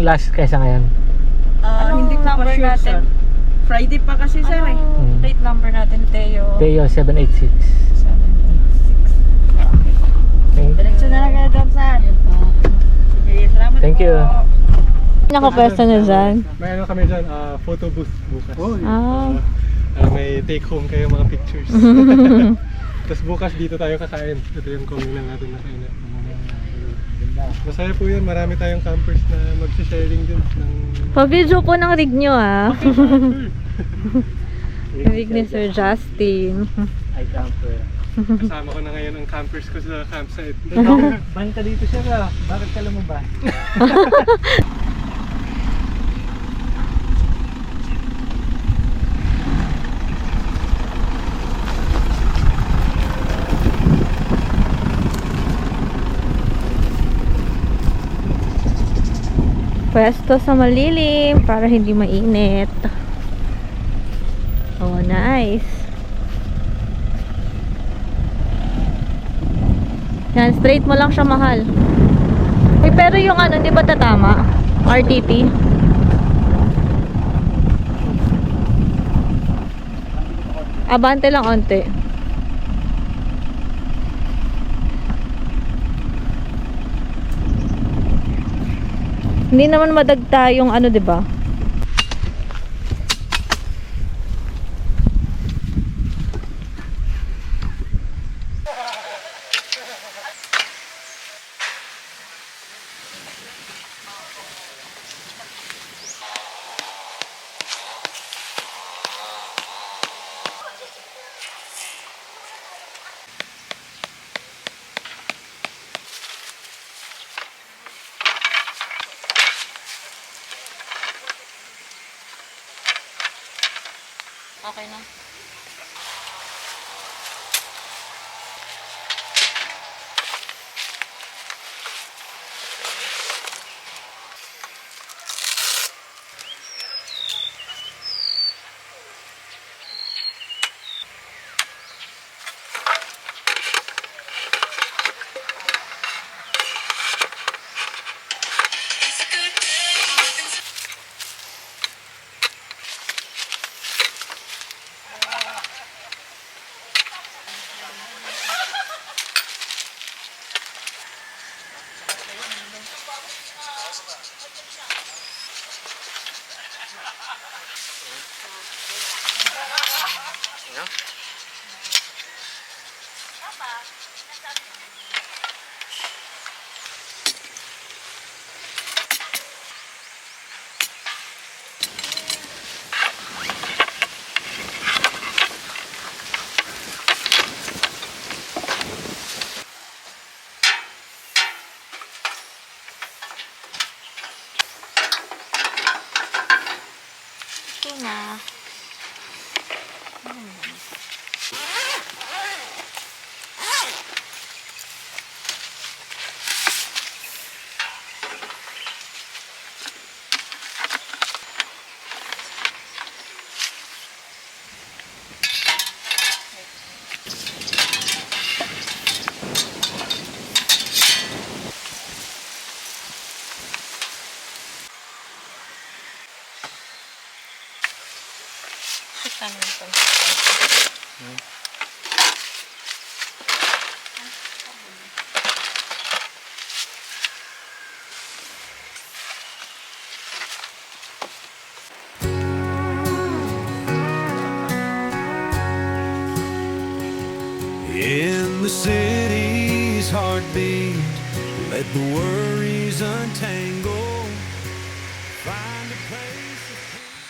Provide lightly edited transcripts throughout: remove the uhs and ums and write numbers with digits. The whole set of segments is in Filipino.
last kaysa ngayon? Hindi ko pa sure, natin? Sir. Friday pa kasi sir eh. Plate number natin, Teo. Teo 786. 786. Okay. Diretso na lang kayo doon sir. Sige, salamat Thank you. Nakapwesto na dyan. May ano kami dyan, photo booth bukas. May take home kayo mga pictures. Tapos bukas dito tayo kakain. Ito yung communal natin na kainan. Masaya po yun, marami tayong campers na mag-sharing din ng... Pa-video po ng rig nyo rig ni Sir Justin. Ay, camper. Kasama ko na ngayon ang campers ko sa campsite. Ban ka dito siya ba? Bakit ka lumabas? Pwesto sa malilim para hindi mainit. Oh, nice. Yan, straight mo lang siya, mahal. Eh, pero yung ano, di ba tatama? RTP. Abante lang onte. Hindi naman madagta yung ano, di ba? Okay na. Okay na. In the city's heartbeat, let the worries untangle. Find a place of peace.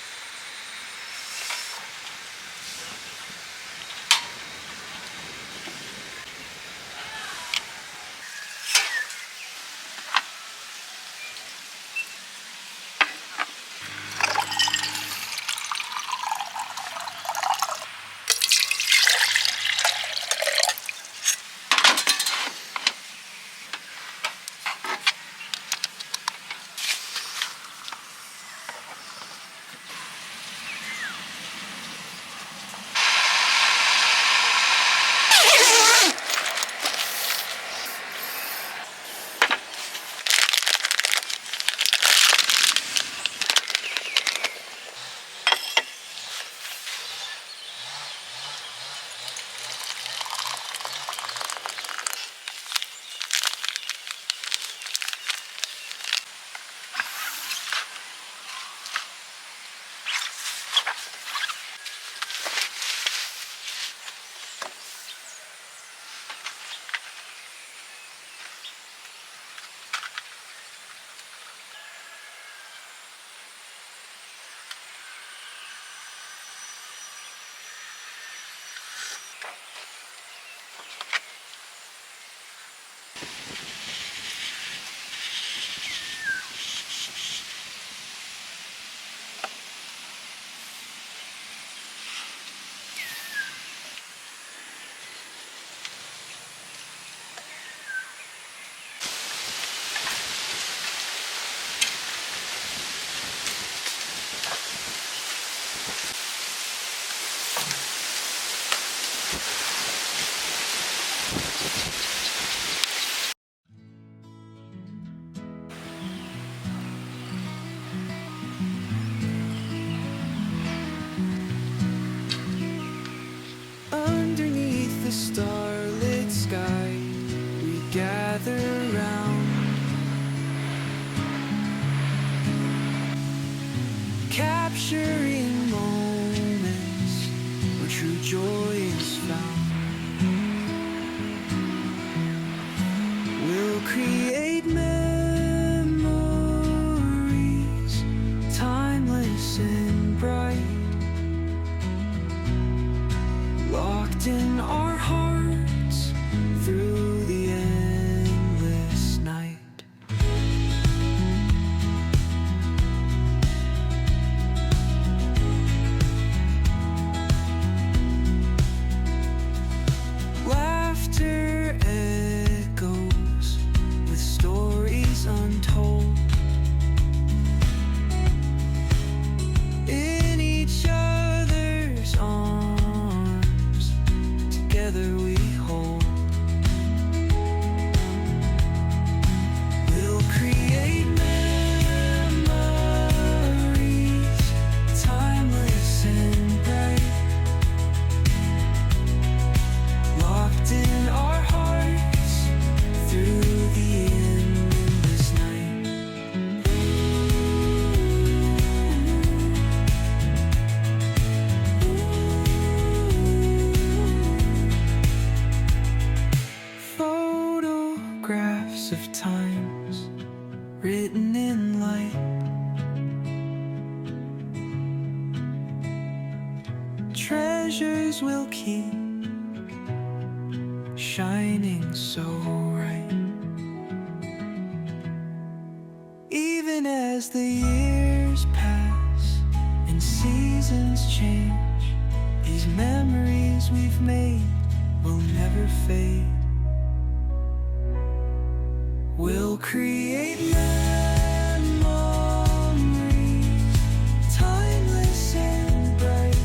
in our hearts through the endless night. Laughter echoes with stories untold. In each other's arms, together we hold. We'll create memories, timeless and bright, locked in our hearts through the endless night. Photographs of times written in light, treasures we'll keep shining so bright. Even as the years pass and seasons change, these memories we've made will never fade. We'll create memories, timeless and bright,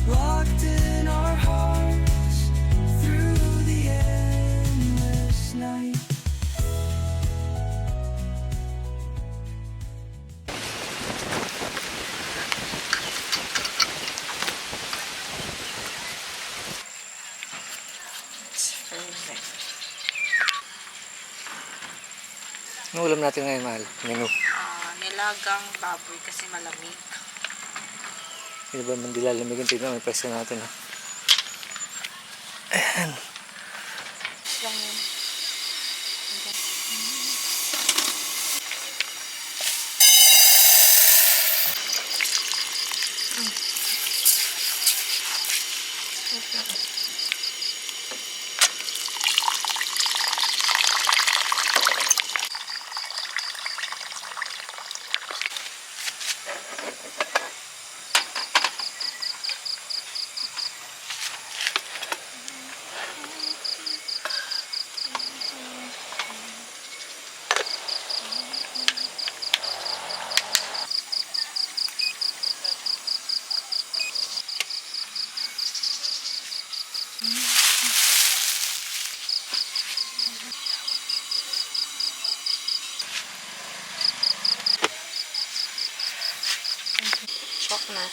locked in our hearts through the endless night. Ano ulam natin ngayon, mahal? Menu. Nilagang baboy kasi malamig. Hindi ba man dilalamigin? Tignan, may pwesto natin. Ha? Ayan. Lang yun. Chok na.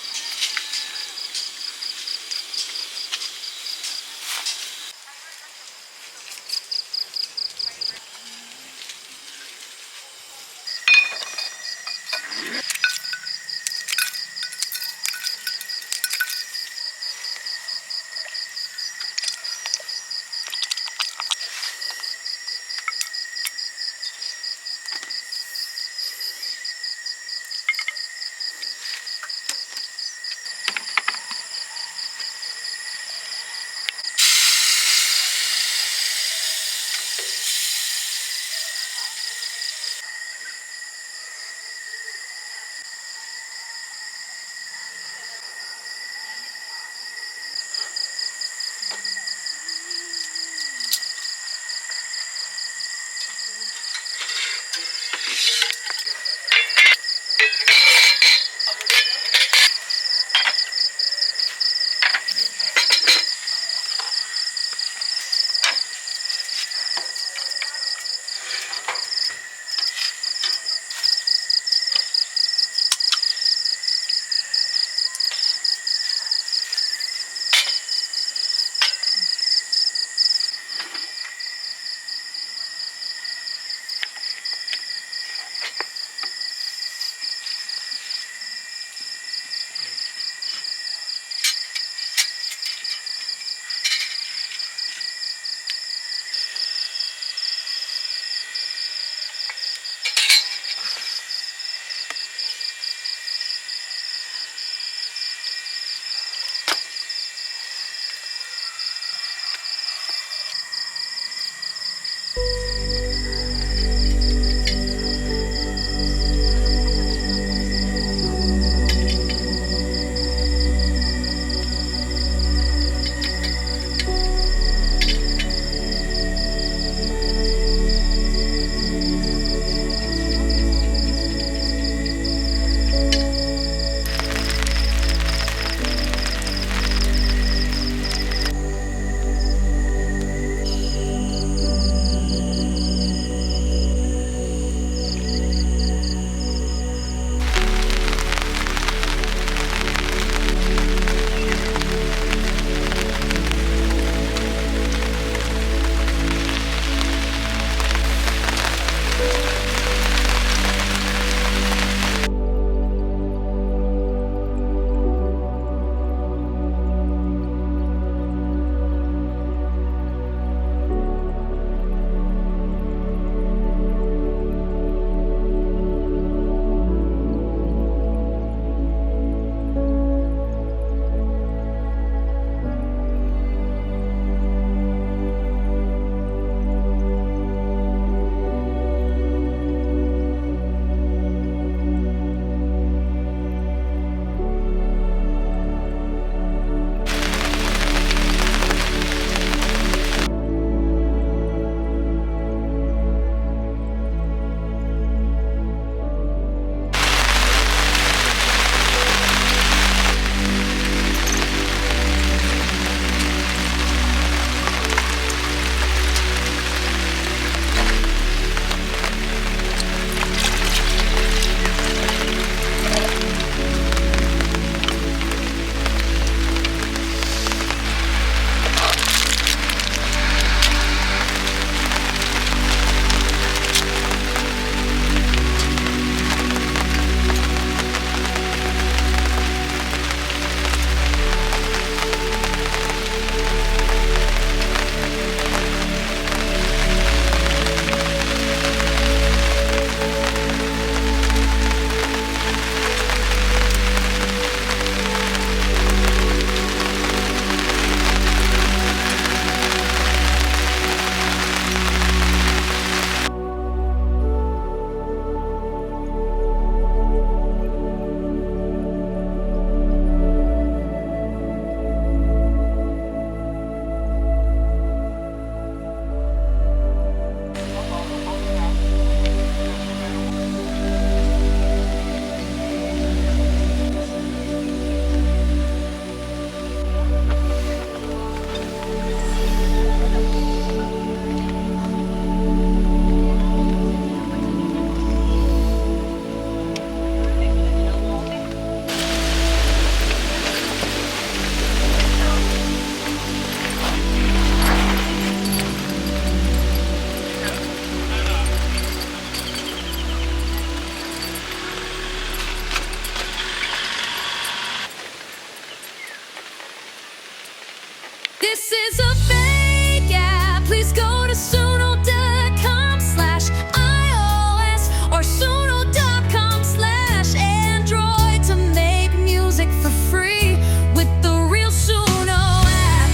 is a fake app. Please go to suno.com/iOS or suno.com/Android to make music for free with the real Suno app.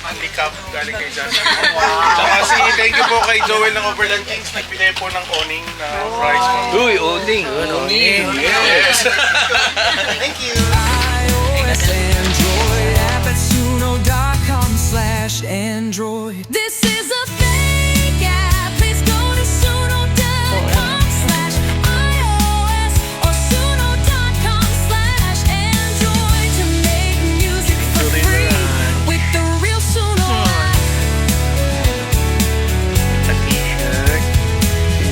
Handicap galing kay John. Saka thank you po kay Joel ng Overland Kings. Nagbigay po ng owning na prize mo. Uy, owning. Yes. Thank you. iOS Android app at suno.com/Android. This is a fake app. Please go to suno.com/iOS or suno.com/Android to make music for free with the real Suno app.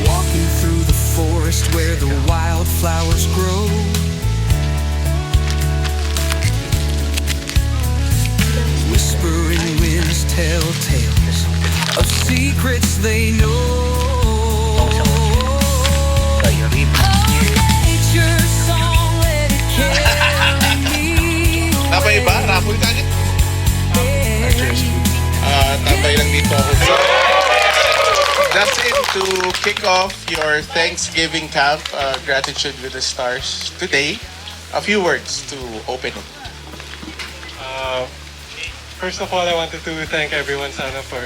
Walking through the forest where the wildflowers grow. Whispering winds tell tales of secrets they know. Oh, nature's song, let it carry me Tapay ba? Rapol ka agad? Tatay lang dito ako. So, that's it to kick off your Thanksgiving camp, Gratitude with the Stars. Today, a few words to open it. First of all, I wanted to thank everyone sana for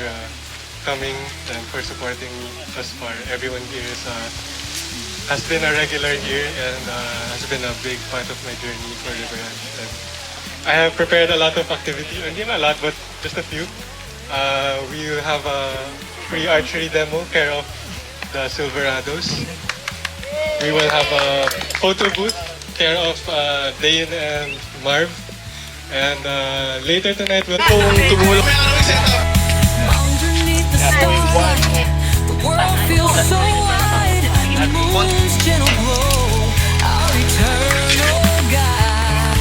coming and for supporting me thus far. Everyone here has been a regular here and has been a big part of my journey for Riverland. And I have prepared a lot of activity, hindi na a lot, but just a few. We will have a free archery demo care of the Silverados. We will have a photo booth care of Dayan and Marv. And later tonight we'll underneath the stars. The world feels so wide. The moon's gentle glow, our eternal guide.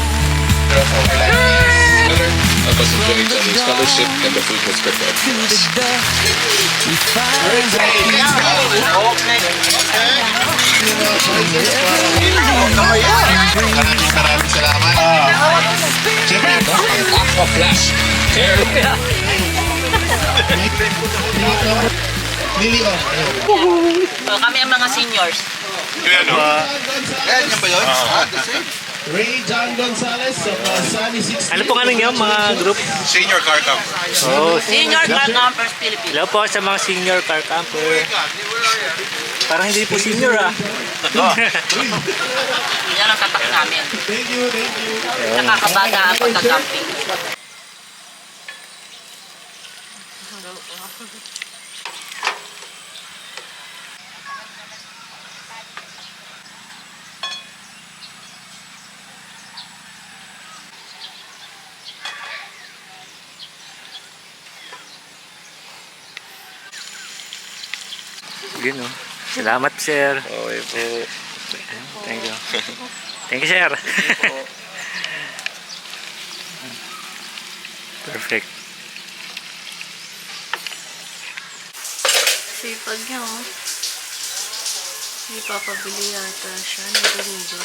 Tapos enjoy each other's fellowship and the food was prepared To for the us. dust, we find Maraming salamat. Siyempre, Aqua Flash. Kami ang mga seniors. Yan o. Yan ba yun? Ray John Gonzalez of Sunny 16. Ano pong ano nyo, mga group? Senior car camper. Oh, Senior Car Campers Philippines. hello po sa mga senior car camper. Parang hindi po senior ah. Yan ang tatak namin. Thank you. Nakakabata ang pagka-camping. Yun oh. Salamat sir. Okay po. Thank you. Thank you sir. Perfect. Sipag niya, oh. May papabili yata siya. Naguluga.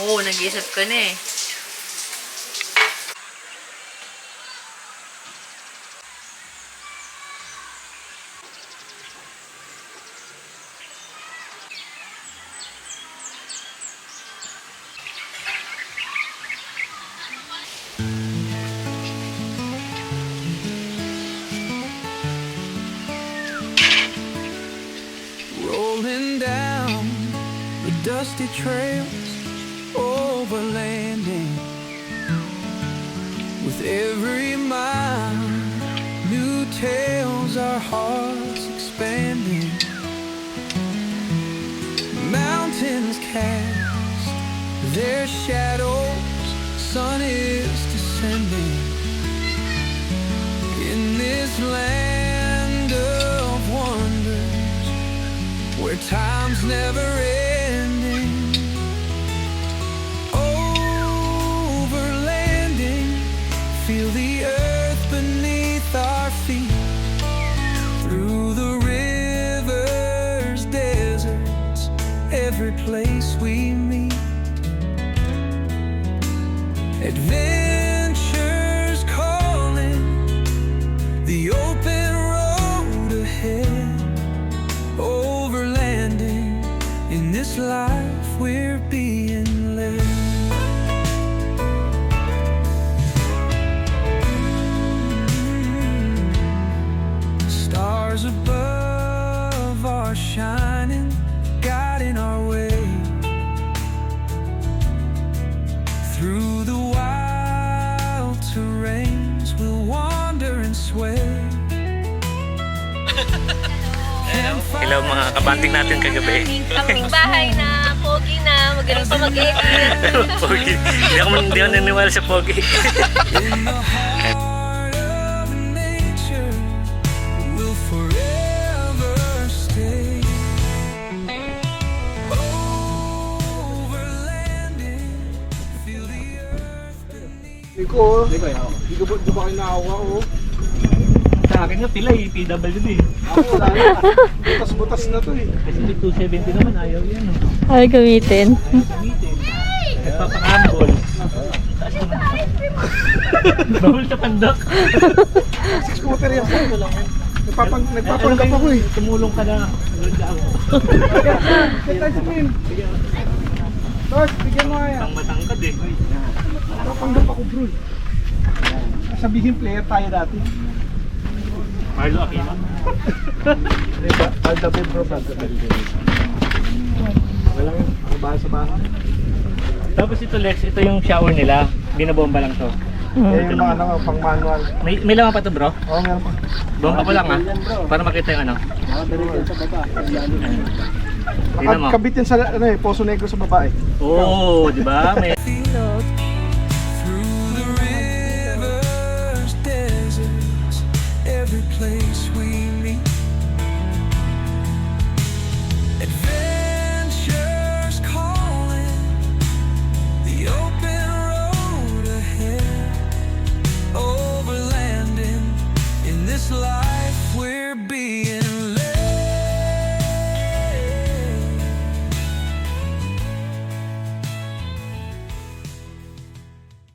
Oo, nag-isip ka na eh. rolling down the dusty trails, overlanding. With every mile, new tales, our hearts expanding. Mountains cast their shadows, sun is descending. In this land of wonders, where time's never ending. Overlanding, feel the earth beneath our feet. Through the rivers, deserts, every place we meet. Adventures calling, the open road ahead. Overlanding, in this life we're being led. Stars above are shining, guiding our way through the wild terrains. We'll wander and sway. Hello mga kabanding natin kagabi. Kaming bahay na, pogi na, magaling pa mag-edit. Pogi. Hindi ako naniwala sa pogi. In the heart of nature, we'll forever stay. Overlanding, feel the earth beneath. Iko, di ba kayo naawa oh? Sa akin nga pila eh, PWD. Ako, wala na. Butas-butas na to eh. Kasi 270 naman, ayaw yan. Ay, gamitin. Nagpapakambol. Taas naman. Bawal sa pandak. Scooter yan. Nagpapanggap ako eh. Tumulong ka na. Get tayo sa min. Tos, bigyan mo kaya. Ang matangkad eh. Nagpapanggap ako bro. Sabihin player tayo dati. Marlo Aquino. Aldabe bro, wala yun. Ang bahay sa bahay. Tapos ito Lex, ito yung shower nila. Binabomba lang to. Eh, yung mga ano, pang manual. May laman pa to bro? Oo, meron pa. Bomba ko lang ha. Para makita yung ano. Tingnan mo. Nakakabit yan sa ano, eh, Poso Negro sa babae. Oo, di ba? May Feel